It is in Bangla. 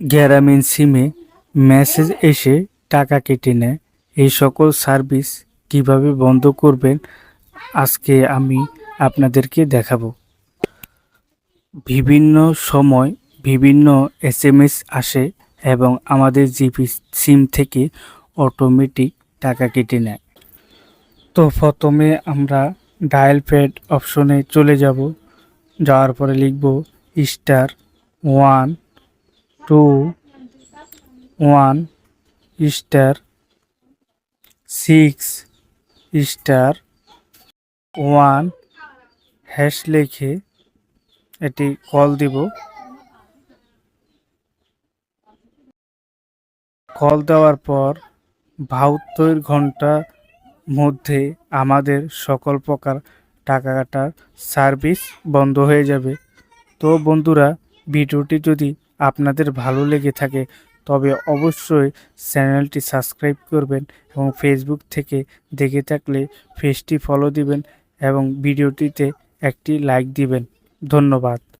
গ্রামীণ সিমে মেসেজ এসে টাকা কেটে নেয়, এই সকল সার্ভিস কিভাবে বন্ধ করবেন আজকে আমি আপনাদেরকে দেখাবো। বিভিন্ন সময় বিভিন্ন এসএমএস আসে এবং আমাদের জিপি সিম থেকে অটোমেটিক টাকা কেটে নেয়। তো প্রথমে আমরা ডায়াল প্যাড অপশনে চলে যাব। যাওয়ার পরে লিখব *121 *6*1 হ্যাশ লিখে এটি কল দিব। কল দেওয়ার পর 72 ঘন্টার মধ্যে আমাদের সকল প্রকার টাকা কাটার সার্ভিস বন্ধ হয়ে যাবে। তো বন্ধুরা, ভিডিওটি যদি আপনাদের ভালো লেগে থাকে তবে অবশ্যই চ্যানেলটি সাবস্ক্রাইব করবেন এবং ফেসবুক থেকে দেখে থাকলে পেজটি ফলো দিবেন এবং ভিডিওটিতে একটি লাইক দিবেন। ধন্যবাদ।